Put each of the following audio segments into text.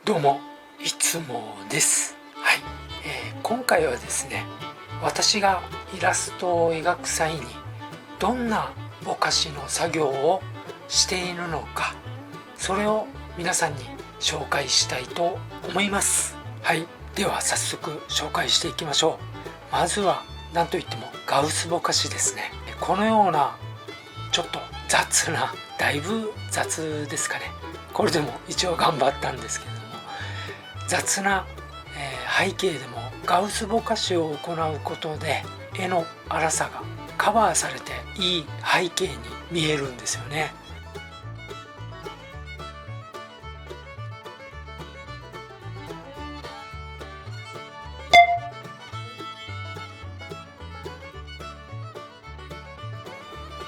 どうもいつもです。はい、今回はですね、私がイラストを描く際にどんなぼかしの作業をしているのか、それを皆さんに紹介したいと思います。はい、では早速紹介していきましょう。まずは何といってもガウスぼかしですね。このようなちょっと雑な、だいぶ雑ですかね。これでも一応頑張ったんですけれども、雑な背景でもガウスぼかしを行うことで絵の粗さがカバーされていい背景に見えるんですよね。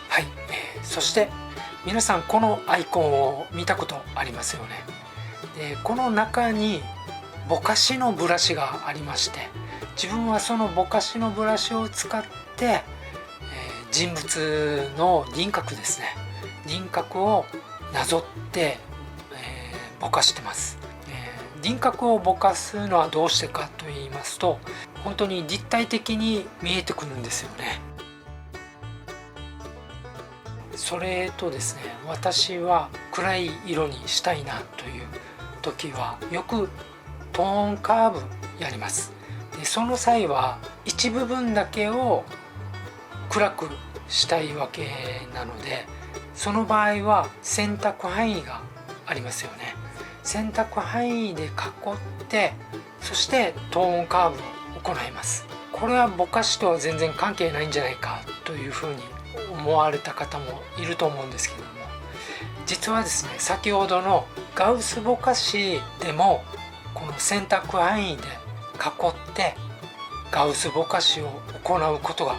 はい、そして皆さんこのアイコンを見たことありますよね。でこの中にぼかしのブラシがありまして、自分はそのぼかしのブラシを使って、人物の輪郭ですね、輪郭をなぞって、ぼかしてます。輪郭をぼかすのはどうしてかと言いますと、本当に立体的に見えてくるんですよね。それとですね、私は暗い色にしたいなという時はよくトーンカーブやります。でその際は一部分だけを暗くしたいわけなので、その場合は選択範囲がありますよね。選択範囲で囲って、そしてトーンカーブを行います。これはぼかしとは全然関係ないんじゃないかというふうに思われた方もいると思うんですけども、実はですね、先ほどのガウスぼかしでもこの選択範囲で囲ってガウスぼかしを行うことが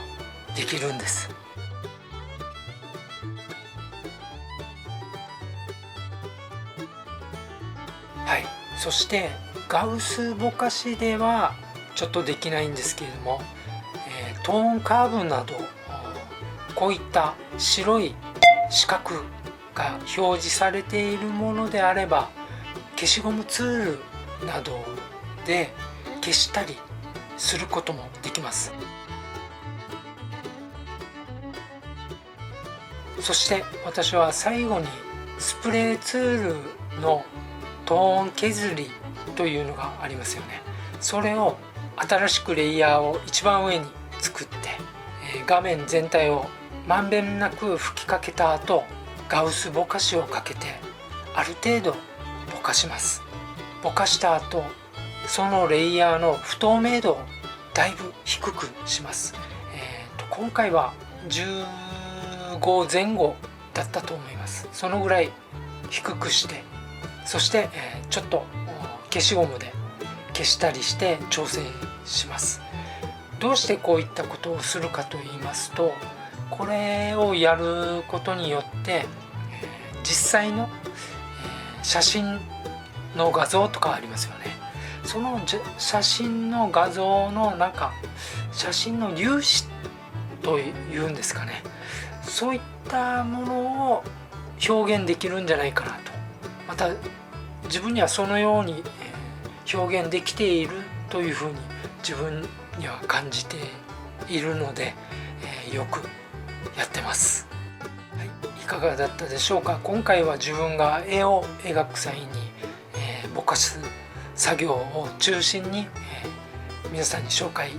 できるんです。はい、そしてガウスぼかしではちょっとできないんですけれども、トーンカーブなどこういった白い四角が表示されているものであれば、消しゴムツールなどで消したりすることもできます。そして私は最後にスプレーツールのトーン削りというのがありますよね。それを新しくレイヤーを一番上に作って、画面全体をまんべんなく吹きかけた後、ガウスぼかしをかけてある程度ぼかします。ぼかした後、そのレイヤーの不透明度をだいぶ低くします。今回は15前後だったと思います。そのぐらい低くして、そして、ちょっと消しゴムで消したりして調整します。どうしてこういったことをするかと言いますと、これをやることによって、実際の、写真の画像とかありますよね。その写真の画像の中、写真の粒子というんですかね、そういったものを表現できるんじゃないかなと。また自分にはそのように表現できているというふうに自分には感じているので、よくやってます。はい、いかがだったでしょうか。今回は自分が絵を描く際に、ぼかす作業を中心に、皆さんに紹介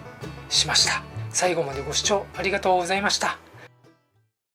しました。最後までご視聴ありがとうございました。